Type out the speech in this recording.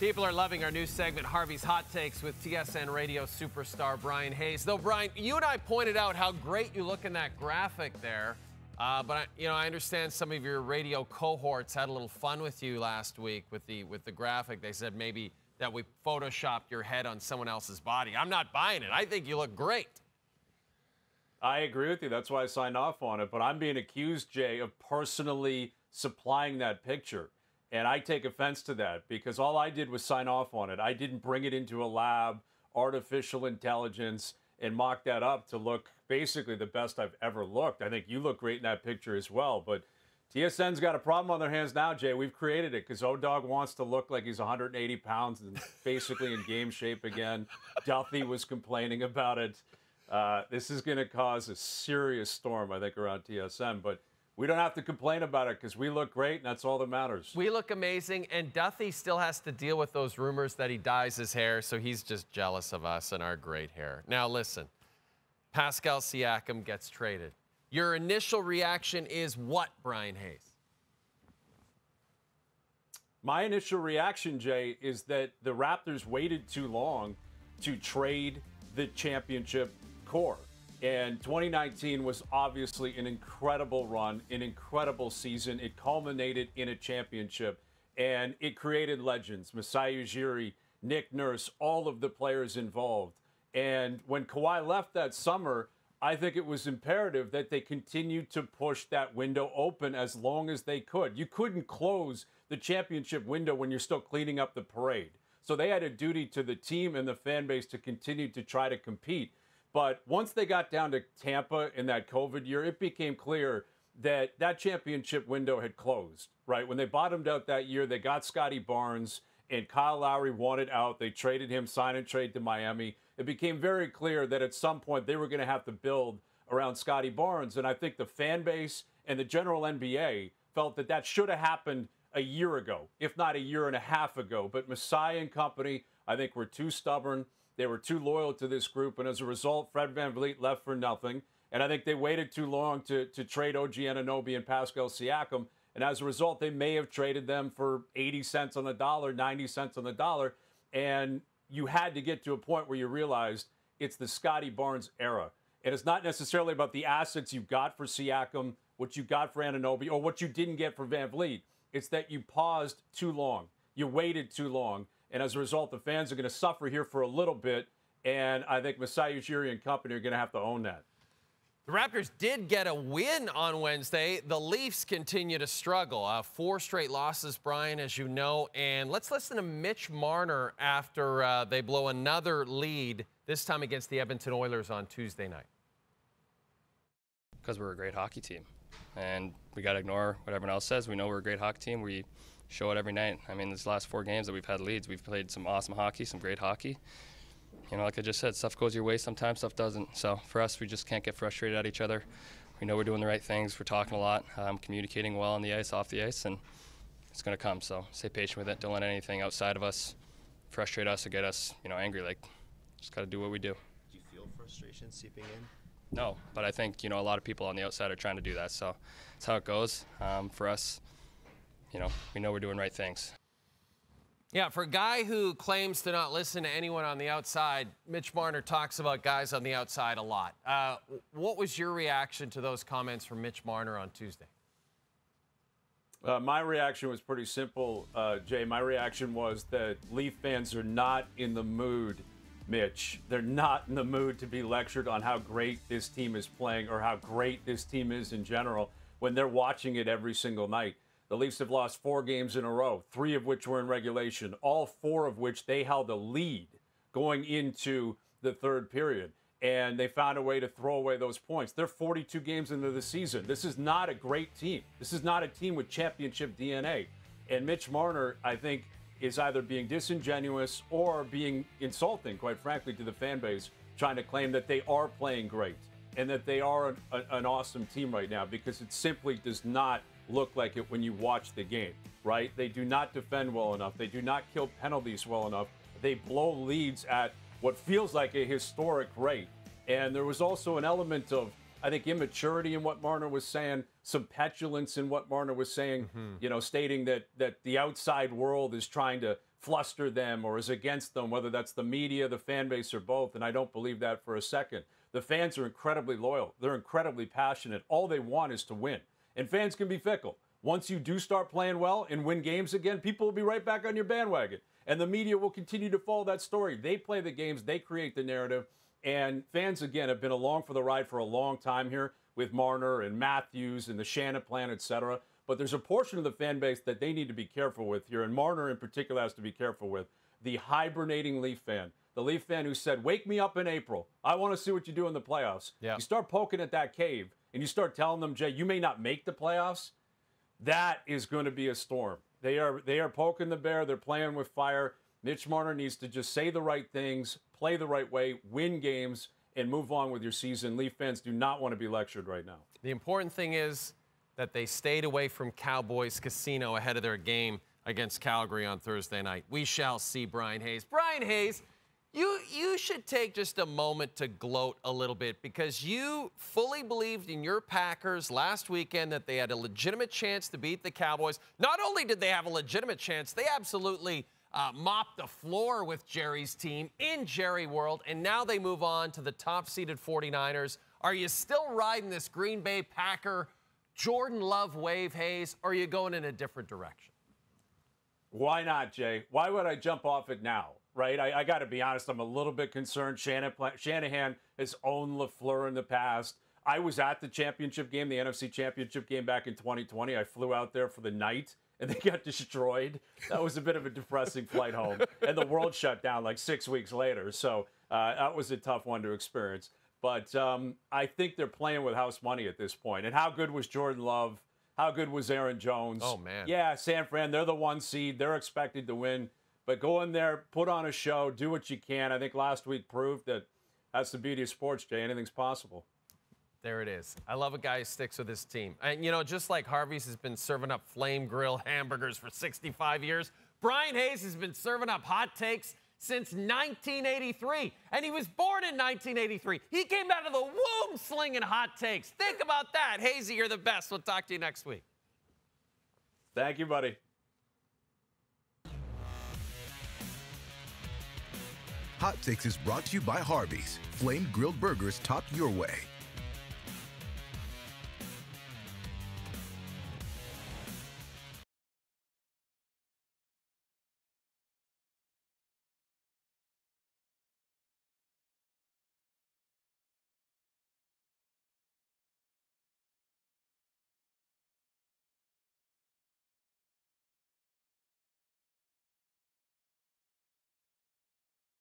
People are loving our new segment, Harvey's Hot Takes, with TSN radio superstar Bryan Hayes. Though, Bryan, you and I pointed out how great you look in that graphic there. But I understand some of your radio cohorts had a little fun with you last week with the graphic. They said maybe that we photoshopped your head on someone else's body. I'm not buying it. I think you look great. I agree with you. That's why I signed off on it. But I'm being accused, Jay, of personally supplying that picture. And I take offense to that because all I did was sign off on it. I didn't bring it into a lab, artificial intelligence, and mock that up to look basically the best I've ever looked. I think you look great in that picture as well. But TSN's got a problem on their hands now, Jay. We've created it because O-Dog wants to look like he's 180 pounds and basically in game shape again. Duffy was complaining about it. This is going to cause a serious storm, I think, around TSN. But we don't have to complain about it because we look great, and that's all that matters. We look amazing, and Duffy still has to deal with those rumors that he dyes his hair, so he's just jealous of us and our great hair. Now, listen, Pascal Siakam gets traded. Your initial reaction is what, Bryan Hayes? My initial reaction, Jay, is that the Raptors waited too long to trade the championship core. And 2019 was obviously an incredible run, an incredible season. It culminated in a championship, and it created legends. Masai Ujiri, Nick Nurse, all of the players involved. And when Kawhi left that summer, I think it was imperative that they continued to push that window open as long as they could. You couldn't close the championship window when you're still cleaning up the parade. So they had a duty to the team and the fan base to continue to try to compete. But once they got down to Tampa in that COVID year, it became clear that that championship window had closed, right? When they bottomed out that year, they got Scotty Barnes, and Kyle Lowry wanted out. They traded him, sign and trade to Miami. It became very clear that at some point they were going to have to build around Scotty Barnes. And I think the fan base and the general NBA felt that that should have happened a year ago, if not a year and a half ago. But Masai and company, I think, were too stubborn. They were too loyal to this group, and as a result, Fred VanVleet left for nothing. And I think they waited too long to trade OG Anunoby and Pascal Siakam. And as a result, they may have traded them for 80 cents on the dollar, 90 cents on the dollar. And you had to get to a point where you realized it's the Scotty Barnes era. And it's not necessarily about the assets you got for Siakam, what you got for Anunoby, or what you didn't get for VanVleet. It's that you paused too long. You waited too long. And as a result, the fans are going to suffer here for a little bit. And I think Masai Ujiri and company are going to have to own that. The Raptors did get a win on Wednesday. The Leafs continue to struggle. 4 straight losses, Bryan, as you know. And let's listen to Mitch Marner after they blow another lead, this time against the Edmonton Oilers on Tuesday night. Because we're a great hockey team. And we got to ignore what everyone else says. We know we're a great hockey team. We show it every night. I mean, these last 4 games that we've had leads, we've played some awesome hockey, some great hockey. You know, like I just said, stuff goes your way sometimes, stuff doesn't. So for us, we just can't get frustrated at each other. We know we're doing the right things. We're talking a lot, communicating well on the ice, off the ice, and it's going to come. So stay patient with it. Don't let anything outside of us frustrate us or get us, angry. Like, just got to do what we do. Do you feel frustration seeping in? No, but I think, a lot of people on the outside are trying to do that. So that's how it goes. For us, we know we're doing right things. Yeah, for a guy who claims to not listen to anyone on the outside, Mitch Marner talks about guys on the outside a lot. What was your reaction to those comments from Mitch Marner on Tuesday? My reaction was pretty simple, Jay. My reaction was that Leaf fans are not in the mood, Mitch. They're not in the mood to be lectured on how great this team is playing or how great this team is in general when they're watching it every single night. The Leafs have lost 4 games in a row, 3 of which were in regulation, all 4 of which they held a lead going into the 3rd period. And they found a way to throw away those points. They're 42 games into the season. This is not a great team. This is not a team with championship DNA. And Mitch Marner, I think, is either being disingenuous or being insulting, quite frankly, to the fan base, trying to claim that they are playing great and that they are an awesome team right now, because it simply does not look like it when you watch the game, right? They do not defend well enough. They do not kill penalties well enough. They blow leads at what feels like a historic rate. And there was also an element of I think immaturity in what Marner was saying, some petulance in what Marner was saying, stating that the outside world is trying to fluster them or is against them, whether that's the media, the fan base, or both. And I don't believe that for a second. The fans are incredibly loyal. They're incredibly passionate. All they want is to win. And fans can be fickle. Once you do start playing well and win games again, people will be right back on your bandwagon. And the media will continue to follow that story. They play the games. They create the narrative. And fans, again, have been along for the ride for a long time here with Marner and Matthews and the Shannon plan, et cetera. But there's a portion of the fan base that they need to be careful with here. And Marner in particular has to be careful with. The hibernating Leaf fan. The Leaf fan who said, wake me up in April. I want to see what you do in the playoffs. Yeah. You start poking at that cave and you start telling them, Jay, you may not make the playoffs. That is going to be a storm. They are poking the bear. They're playing with fire. Mitch Marner needs to just say the right things, play the right way, win games, and move on with your season. Leaf fans do not want to be lectured right now. The important thing is that they stayed away from Cowboys Casino ahead of their game against Calgary on Thursday night. We shall see, Bryan Hayes. Bryan Hayes, you should take just a moment to gloat a little bit because you fully believed in your Packers last weekend that they had a legitimate chance to beat the Cowboys. Not only did they have a legitimate chance, they absolutely mopped the floor with Jerry's team in Jerry World, and now they move on to the top-seeded 49ers. Are you still riding this Green Bay Packer Jordan Love wave, Hayes, or are you going in a different direction? Why not, Jay? Why would I jump off it now, right? I got to be honest, I'm a little bit concerned. Shanahan has owned LaFleur in the past. I was at the championship game, the NFC championship game back in 2020. I flew out there for the night. And they got destroyed. That was a bit of a depressing flight home. And the world shut down like 6 weeks later. So that was a tough one to experience. But I think they're playing with house money at this point. And how good was Jordan Love? How good was Aaron Jones? Oh, man. Yeah, San Fran, they're the 1 seed. They're expected to win. But go in there, put on a show, do what you can. I think last week proved that that's the beauty of sports, Jay. Anything's possible. There it is. I love a guy who sticks with his team. And, just like Harvey's has been serving up flame grill hamburgers for 65 years, Bryan Hayes has been serving up hot takes since 1983. And he was born in 1983. He came out of the womb slinging hot takes. Think about that. Hazy, you're the best. We'll talk to you next week. Thank you, buddy. Hot Takes is brought to you by Harvey's. Flame grilled burgers topped your way.